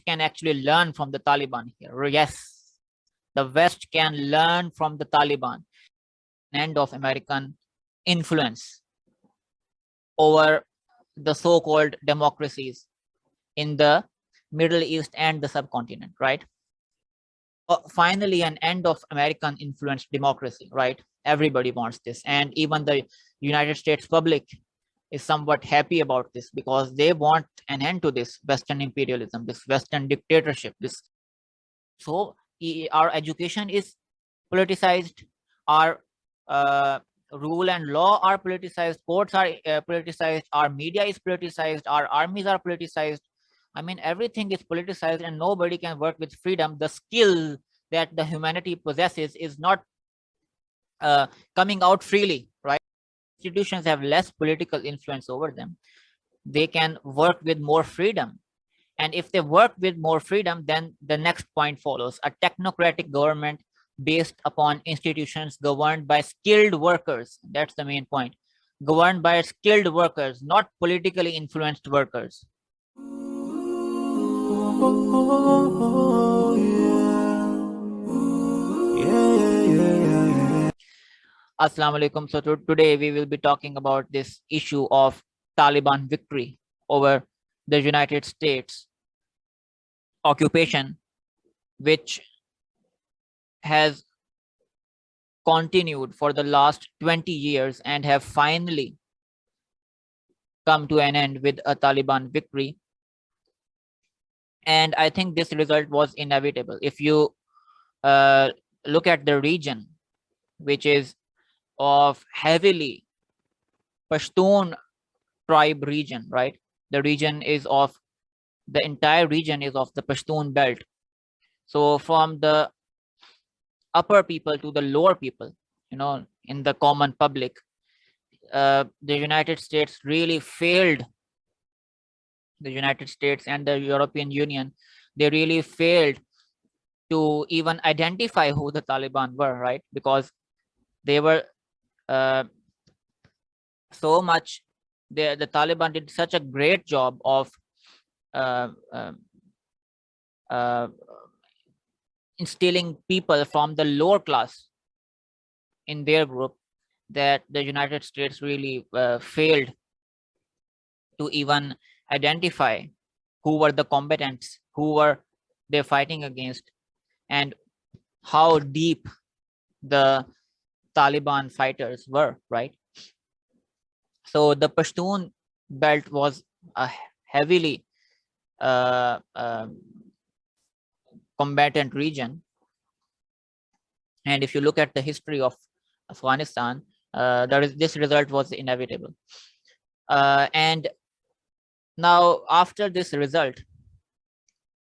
can actually learn from the Taliban here. Yes, the West can learn from the Taliban, end of American influence over the so-called democracies in the Middle East and the subcontinent, right? Finally, an end of American influenced democracy, right? Everybody wants this. And even the United States public is somewhat happy about this because they want an end to this Western imperialism, this Western dictatorship. So our education is politicized, our rule and law are politicized, courts are politicized, our media is politicized, our armies are politicized. I mean, everything is politicized and nobody can work with freedom. The skill that the humanity possesses is not coming out freely, right? Institutions have less political influence over them. They can work with more freedom. And if they work with more freedom, then the next point follows: a technocratic government based upon institutions governed by skilled workers. That's the main point. Governed by skilled workers, not politically influenced workers. Assalamu alaikum. So today we will be talking about this issue of Taliban victory over the United States occupation, which has continued for the last 20 years and have finally come to an end with a Taliban victory. And I think this result was inevitable. If you look at the region, which is of heavily Pashtun tribe region, right? The region is of, the entire region is of the Pashtun belt. So from the upper people to the lower people, you know, in the common public, the United States really failed. The United States and the European Union, they really failed to even identify who the Taliban were, right? Because they were so much, the Taliban did such a great job of instilling people from the lower class in their group, that the United States really failed to even identify who were the combatants, who were they fighting against, and how deep the Taliban fighters were, right? So the Pashtun belt was a heavily combatant region. And if you look at the history of Afghanistan, this result was inevitable. And now after this result,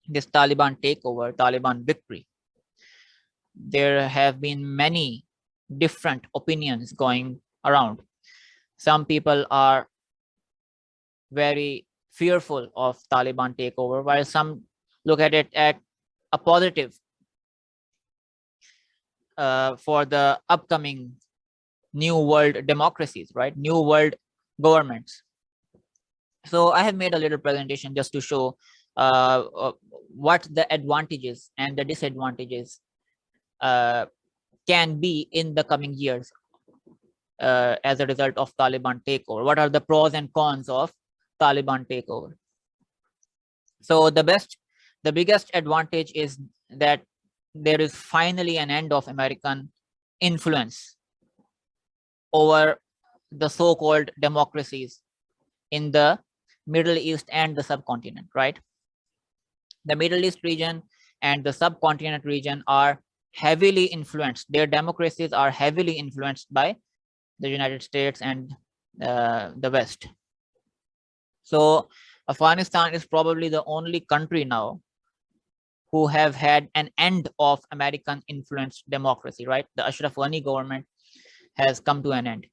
this Taliban takeover, Taliban victory, there have been many different opinions going around. Some people are very fearful of Taliban takeover, while some look at it at a positive for the upcoming new world democracies, right? New world governments. So I have made a little presentation just to show what the advantages and the disadvantages can be in the coming years as a result of Taliban takeover. What are the pros and cons of Taliban takeover? So the biggest advantage is that there is finally an end of American influence over the so-called democracies in the Middle East and the subcontinent, right? The Middle East region and the subcontinent region are heavily influenced. Their democracies are heavily influenced by the United States and the West. So Afghanistan is probably the only country now who have had an end of American influenced democracy, right? The Ashraf Ghani government has come to an end.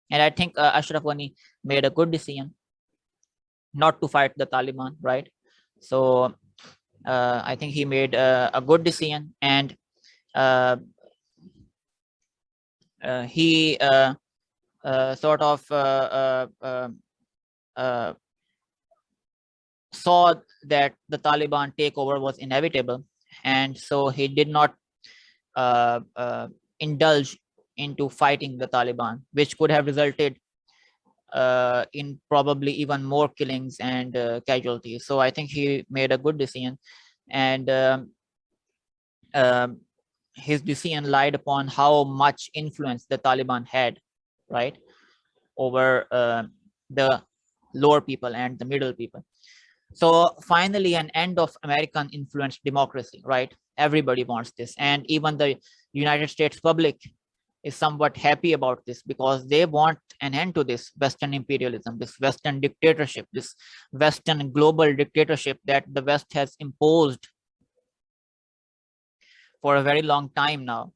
And I think Ashraf Ghani made a good decision not to fight the Taliban, right? So I think he made a good decision, and he sort of saw that the Taliban takeover was inevitable, and so he did not indulge into fighting the Taliban, which could have resulted in probably even more killings and casualties. So I think he made a good decision, and um, his decision lied upon how much influence the Taliban had, right, over the lower people and the middle people. So finally, an end of American influenced democracy, right? Everybody wants this, and even the United States public is somewhat happy about this because they want an end to this Western imperialism, this Western dictatorship, this Western global dictatorship that the West has imposed for a very long time now.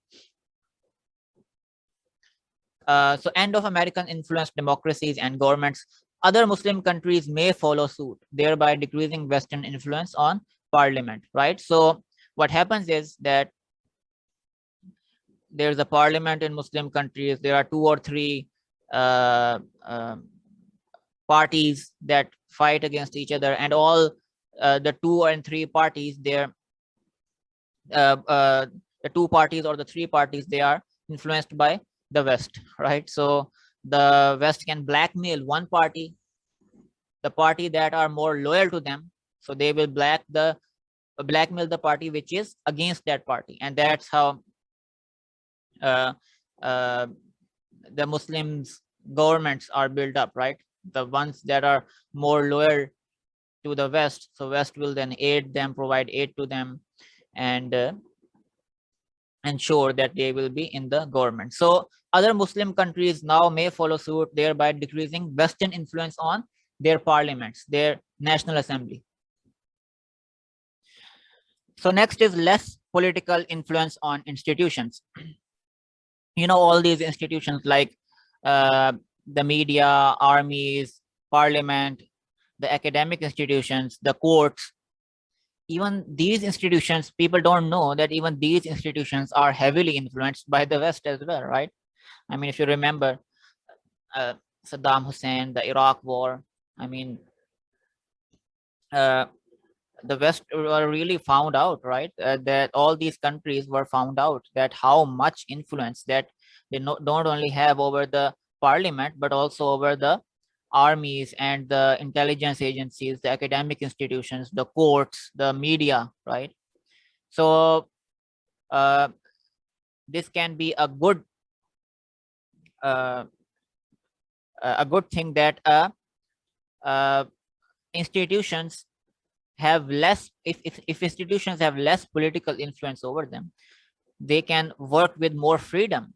So end of American influenced democracies and governments. Other Muslim countries may follow suit, thereby decreasing Western influence on parliament, right? So what happens is that there's a parliament in Muslim countries. There are 2 or 3 uh, parties that fight against each other, and all the 2 and 3 parties, they're the 2 parties or the 3 parties, they are influenced by the West, right? So the West can blackmail one party, the party that are more loyal to them, so they will blackmail the party which is against that party, and that's how uh, uh, the Muslims governments are built up, right? The ones that are more loyal to the West, so West will then aid them, provide aid to them, and ensure that they will be in the government. So other Muslim countries now may follow suit, thereby decreasing Western influence on their parliaments, their national assembly. So next is less political influence on institutions. You know, all these institutions like the media, armies, parliament, the academic institutions, the courts, even these institutions, people don't know that even these institutions are heavily influenced by the West as well, right? I mean, if you remember Saddam Hussein, the Iraq war, I mean, the West were really found out, right? That all these countries were found out that how much influence that they don't only have over the parliament, but also over the armies and the intelligence agencies, the academic institutions, the courts, the media, right? So this can be a good thing that institutions have less, if institutions have less political influence over them, they can work with more freedom.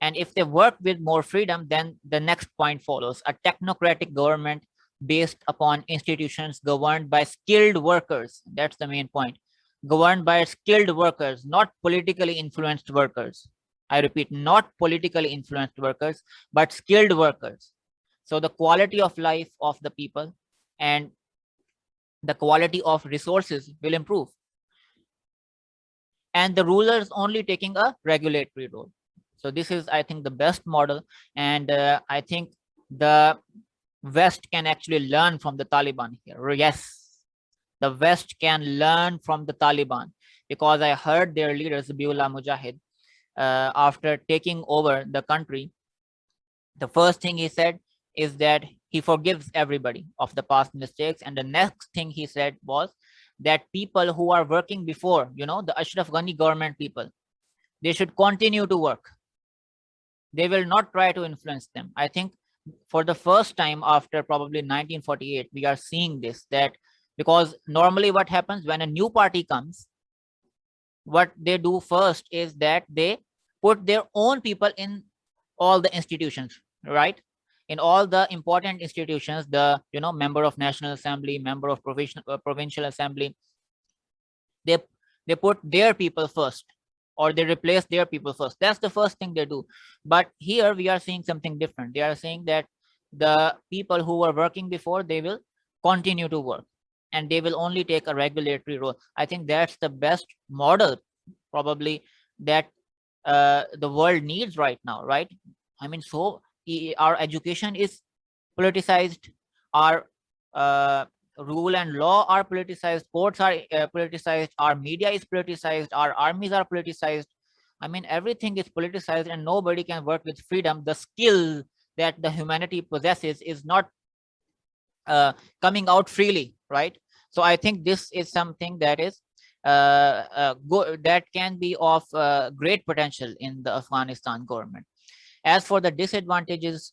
And if they work with more freedom, then the next point follows: a technocratic government based upon institutions governed by skilled workers. That's the main point. Governed by skilled workers, not politically influenced workers. I repeat, not politically influenced workers, but skilled workers. So the quality of life of the people and the quality of resources will improve. And the rulers only taking a regulatory role. So this is, I think, the best model. And I think the West can actually learn from the Taliban here. Yes, the West can learn from the Taliban, because I heard their leader, Zabiullah Mujahid, after taking over the country, the first thing he said is that he forgives everybody of the past mistakes. And the next thing he said was that people who are working before, you know, the Ashraf Ghani government people, they should continue to work. They will not try to influence them. I think for the first time after probably 1948, we are seeing this, that because normally what happens when a new party comes, what they do first is that they put their own people in all the institutions, right? In all the important institutions, the, you know, member of National Assembly, member of provincial assembly, they put their people first, or they replace their people first. That's the first thing they do. But here we are seeing something different. They are saying that the people who were working before, they will continue to work, and they will only take a regulatory role. I think that's the best model probably that the world needs right now, right? I mean, so our education is politicized, our rule and law are politicized, courts are politicized, our media is politicized, our armies are politicized. I mean, everything is politicized and nobody can work with freedom. The skill that the humanity possesses is not coming out freely, right? So I think this is something that is that can be of great potential in the Afghanistan government. As for the disadvantages,